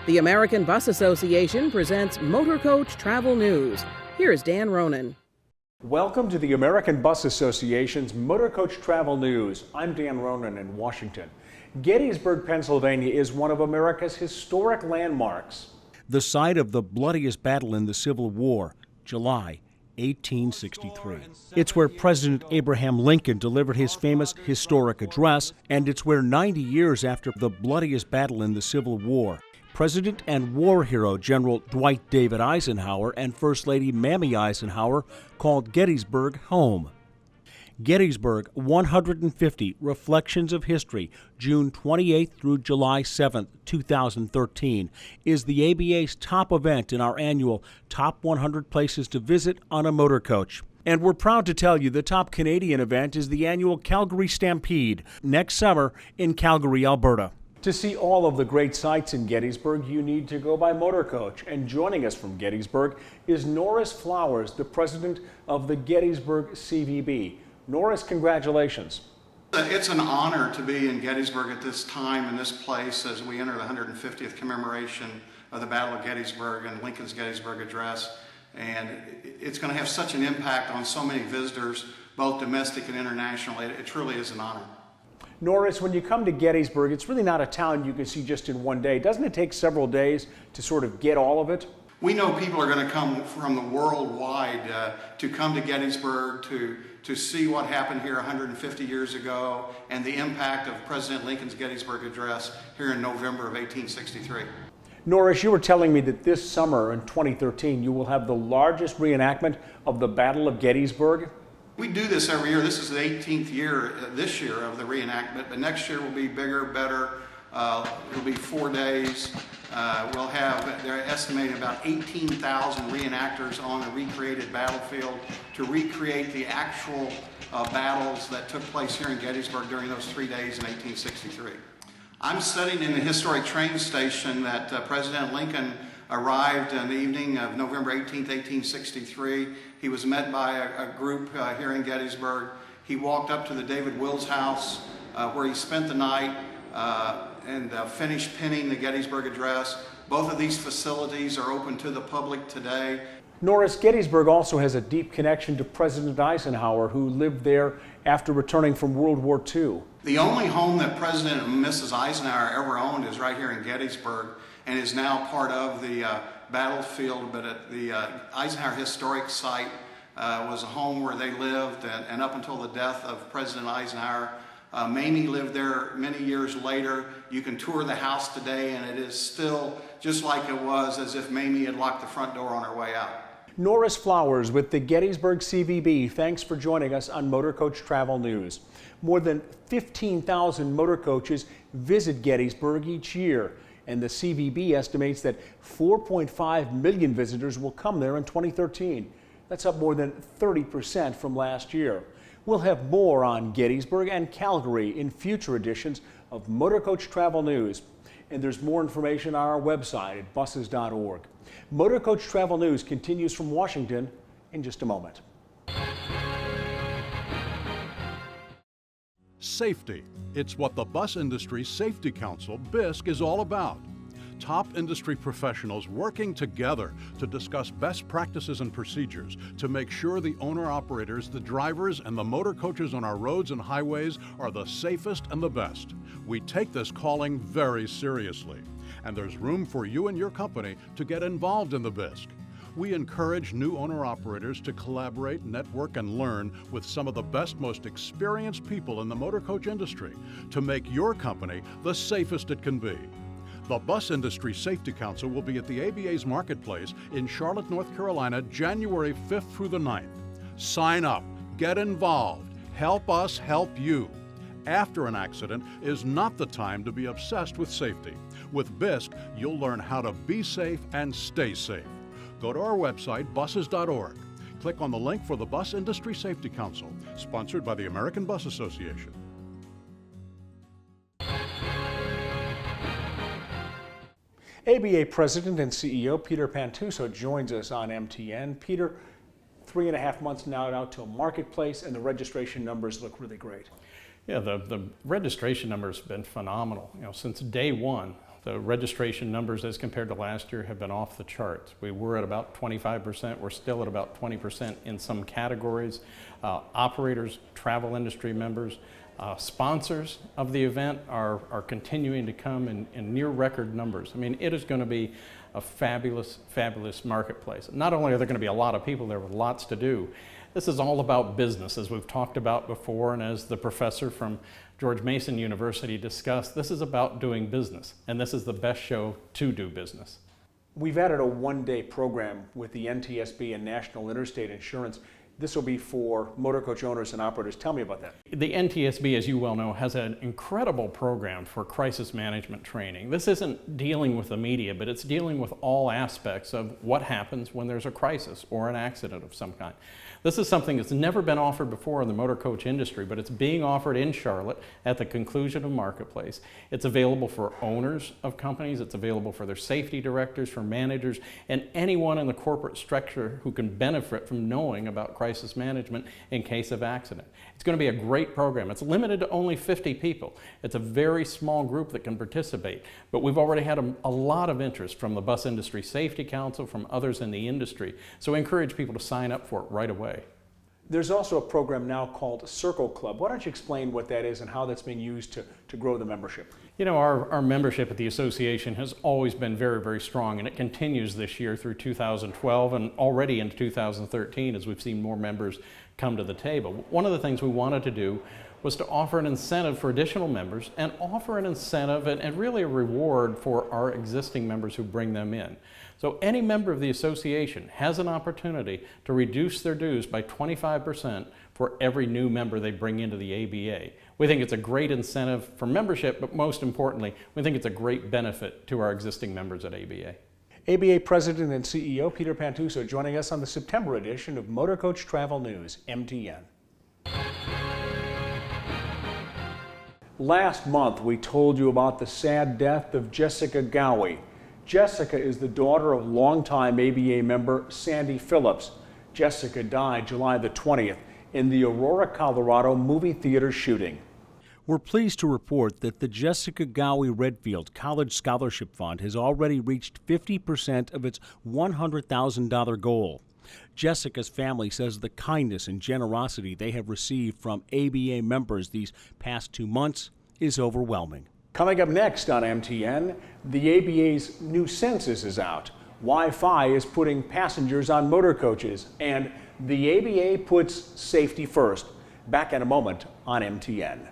The American Bus Association presents Motorcoach Travel News. Here's Dan Ronan. Welcome to the American Bus Association's Motorcoach Travel News. I'm Dan Ronan in Washington. Gettysburg, Pennsylvania is one of America's historic landmarks. The site of the bloodiest battle in the Civil War, July 1863. It's where President Abraham Lincoln delivered his famous historic address, and it's where 90 years after the bloodiest battle in the Civil War, President and war hero General Dwight David Eisenhower and First Lady Mamie Eisenhower called Gettysburg home. Gettysburg 150 Reflections of History, June 28th through July 7th, 2013, is the ABA's top event in our annual Top 100 Places to Visit on a Motor Coach. And we're proud to tell you the top Canadian event is the annual Calgary Stampede next summer in Calgary, Alberta. To see all of the great sights in Gettysburg, you need to go by Motorcoach. And joining us from Gettysburg is Norris Flowers, the president of the Gettysburg CVB. Norris, congratulations. It's an honor to be in Gettysburg at this time in this place as we enter the 150th commemoration of the Battle of Gettysburg and Lincoln's Gettysburg Address. And it's going to have such an impact on so many visitors, both domestic and international. It truly is an honor. Norris, when you come to Gettysburg, it's really not a town you can see just in one day. Doesn't it take several days to sort of get all of it? We know people are going to come from the worldwide to come to Gettysburg to see what happened here 150 years ago and the impact of President Lincoln's Gettysburg Address here in November of 1863. Norris, you were telling me that this summer in 2013 you will have the largest reenactment of the Battle of Gettysburg. We do this every year. This is the 18th year this year of the reenactment, but next year will be bigger, better. It'll be 4 days. They're estimating about 18,000 reenactors on a recreated battlefield to recreate the actual battles that took place here in Gettysburg during those 3 days in 1863. I'm sitting in the historic train station that President Lincoln arrived on the evening of November 18th, 1863. He was met by a group here in Gettysburg. He walked up to the David Wills house where he spent the night and finished penning the Gettysburg Address. Both of these facilities are open to the public today. Norris, Gettysburg also has a deep connection to President Eisenhower, who lived there after returning from World War II. The only home that President and Mrs. Eisenhower ever owned is right here in Gettysburg and is now part of the battlefield, but at the Eisenhower Historic Site was a home where they lived, and up until the death of President Eisenhower, Mamie lived there many years later. You can tour the house today, and it is still just like it was, as if Mamie had locked the front door on her way out. Norris Flowers with the Gettysburg CVB, thanks for joining us on Motorcoach Travel News. More than 15,000 motor coaches visit Gettysburg each year, and the CVB estimates that 4.5 million visitors will come there in 2013. That's up more than 30% from last year. We'll have more on Gettysburg and Calgary in future editions of Motorcoach Travel News. And there's more information on our website at buses.org. Motorcoach Travel News continues from Washington in just a moment. Safety. It's what the Bus Industry Safety Council, BISC, is all about. Top industry professionals working together to discuss best practices and procedures to make sure the owner-operators, the drivers, and the motor coaches on our roads and highways are the safest and the best. We take this calling very seriously, and there's room for you and your company to get involved in the BISC. We encourage new owner-operators to collaborate, network, and learn with some of the best, most experienced people in the motor coach industry to make your company the safest it can be. The Bus Industry Safety Council will be at the ABA's Marketplace in Charlotte, North Carolina, January 5th through the 9th. Sign up, get involved, help us help you. After an accident is not the time to be obsessed with safety. With BISC, you'll learn how to be safe and stay safe. Go to our website, buses.org. Click on the link for the Bus Industry Safety Council, sponsored by the American Bus Association. ABA President and CEO Peter Pantuso joins us on MTN. Peter, 3.5 months now out to a marketplace, and the registration numbers look really great. Yeah, the registration numbers have been phenomenal. Since day one, The registration numbers as compared to last year have been off the charts. We were at about 25%. We're still at about 20% in some categories. Operators, travel industry members, sponsors of the event are continuing to come in near record numbers. I mean, it is going to be a fabulous, fabulous marketplace. Not only are there going to be a lot of people there with lots to do, this is all about business, as we've talked about before, and as the professor from George Mason University discussed, this is about doing business, and this is the best show to do business. We've added a one-day program with the NTSB and National Interstate Insurance. This will be for motor coach owners and operators. Tell me about that. The NTSB, as you well know, has an incredible program for crisis management training. This isn't dealing with the media, but it's dealing with all aspects of what happens when there's a crisis or an accident of some kind. This is something that's never been offered before in the motor coach industry, but it's being offered in Charlotte at the conclusion of Marketplace. It's available for owners of companies, it's available for their safety directors, for managers, and anyone in the corporate structure who can benefit from knowing about crisis management in case of accident. It's going to be a great program. It's limited to only 50 people. It's a very small group that can participate, but we've already had a lot of interest from the Bus Industry Safety Council, from others in the industry, so we encourage people to sign up for it right away. There's also a program now called Circle Club. Why don't you explain what that is and how that's being used to grow the membership? You know, our membership at the association has always been very, very strong, and it continues this year through 2012 and already into 2013 as we've seen more members come to the table. One of the things we wanted to do was to offer an incentive for additional members and offer an incentive and really a reward for our existing members who bring them in. So any member of the association has an opportunity to reduce their dues by 25% for every new member they bring into the ABA. We think it's a great incentive for membership, but most importantly, we think it's a great benefit to our existing members at ABA. ABA President and CEO Peter Pantuso joining us on the September edition of Motorcoach Travel News, MTN. Last month, we told you about the sad death of Jessica Ghawi. Jessica is the daughter of longtime ABA member Sandy Phillips. Jessica died July the 20th in the Aurora, Colorado movie theater shooting. We're pleased to report that the Jessica Ghawi Redfield College Scholarship Fund has already reached 50% of its $100,000 goal. Jessica's family says the kindness and generosity they have received from ABA members these past 2 months is overwhelming. Coming up next on MTN, the ABA's new census is out. Wi-Fi is putting passengers on motor coaches, and the ABA puts safety first. Back in a moment on MTN.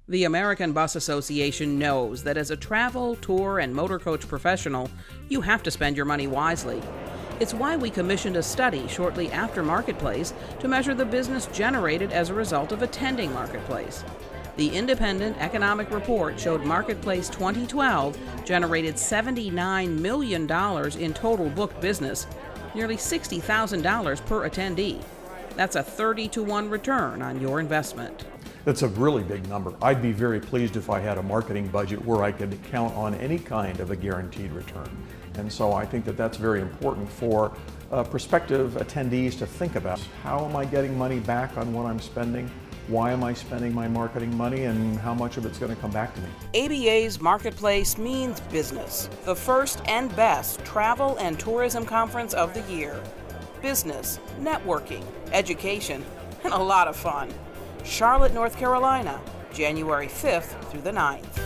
The American Bus Association knows that as a travel, tour, and motor coach professional, you have to spend your money wisely. It's why we commissioned a study shortly after Marketplace to measure the business generated as a result of attending Marketplace. The independent economic report showed Marketplace 2012 generated $79 million in total booked business, nearly $60,000 per attendee. That's a 30-to-1 return on your investment. That's a really big number. I'd be very pleased if I had a marketing budget where I could count on any kind of a guaranteed return. And so I think that that's very important for prospective attendees to think about. How am I getting money back on what I'm spending? Why am I spending my marketing money, and how much of it's going to come back to me? ABA's Marketplace means business, the first and best travel and tourism conference of the year. Business, networking, education, and a lot of fun. Charlotte, North Carolina, January 5th through the 9th.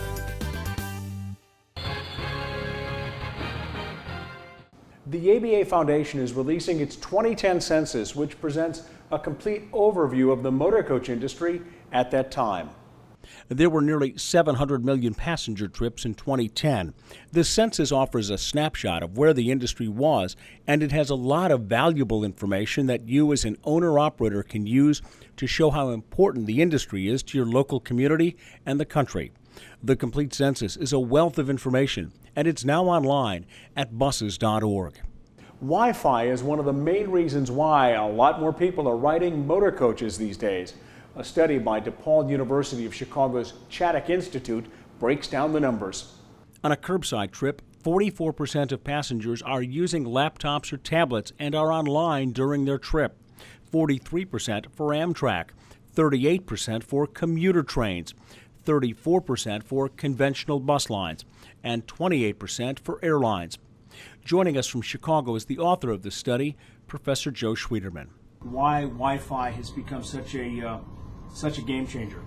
The ABA Foundation is releasing its 2010 census, which presents a complete overview of the motor coach industry at that time. There were nearly 700 million passenger trips in 2010. The census offers a snapshot of where the industry was, and it has a lot of valuable information that you as an owner-operator can use to show how important the industry is to your local community and the country. The complete census is a wealth of information, and it's now online at buses.org. Wi-Fi is one of the main reasons why a lot more people are riding motor coaches these days. A study by DePaul University of Chicago's Chaddock Institute breaks down the numbers. On a curbside trip, 44% of passengers are using laptops or tablets and are online during their trip. 43% for Amtrak, 38% for commuter trains, 34% for conventional bus lines, and 28% for airlines. Joining us from Chicago is the author of the study, Professor Joe Schwieterman. Why Wi-Fi has become such a game changer?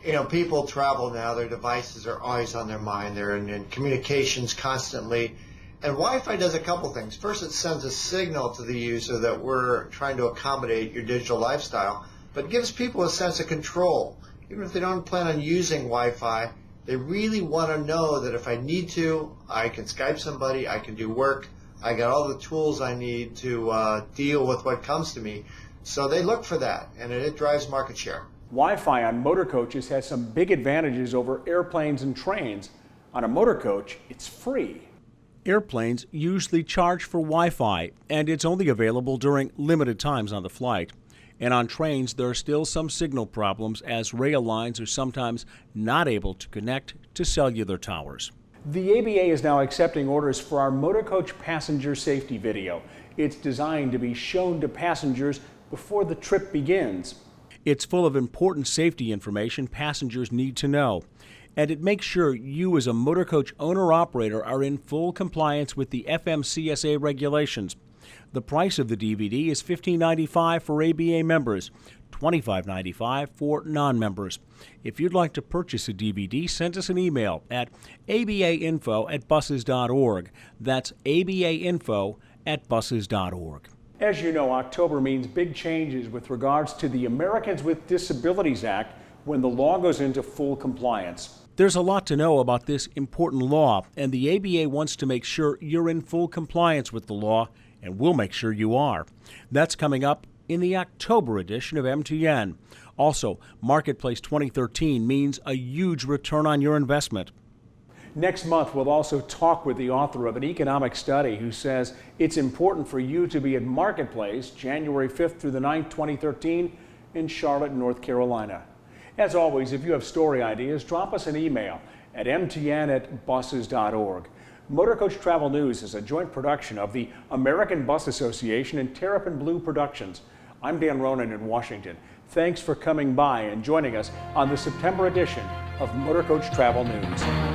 You know, people travel now, their devices are always on their mind, they're in communications constantly, and Wi-Fi does a couple things. First, it sends a signal to the user that we're trying to accommodate your digital lifestyle, but it gives people a sense of control. Even if they don't plan on using Wi-Fi, they really want to know that if I need to, I can Skype somebody, I can do work, I got all the tools I need to deal with what comes to me. So they look for that, and it drives market share. Wi-Fi on motor coaches has some big advantages over airplanes and trains. On a motor coach, it's free. Airplanes usually charge for Wi-Fi, and it's only available during limited times on the flight. And on trains, there are still some signal problems as rail lines are sometimes not able to connect to cellular towers. The ABA is now accepting orders for our Motorcoach passenger safety video. It's designed to be shown to passengers before the trip begins. It's full of important safety information passengers need to know, and it makes sure you as a Motorcoach owner-operator are in full compliance with the FMCSA regulations. The price of the DVD is $15.95 for ABA members, $25.95 for non-members. If you'd like to purchase a DVD, send us an email at abainfo@buses.org. That's abainfo@buses.org. As you know, October means big changes with regards to the Americans with Disabilities Act when the law goes into full compliance. There's a lot to know about this important law, and the ABA wants to make sure you're in full compliance with the law, and we'll make sure you are. That's coming up in the October edition of MTN. Also, Marketplace 2013 means a huge return on your investment. Next month, we'll also talk with the author of an economic study who says it's important for you to be at Marketplace January 5th through the 9th, 2013 in Charlotte, North Carolina. As always, if you have story ideas, drop us an email at mtn@buses.org. Motorcoach Travel News is a joint production of the American Bus Association and Terrapin Blue Productions. I'm Dan Ronan in Washington. Thanks for coming by and joining us on the September edition of Motorcoach Travel News.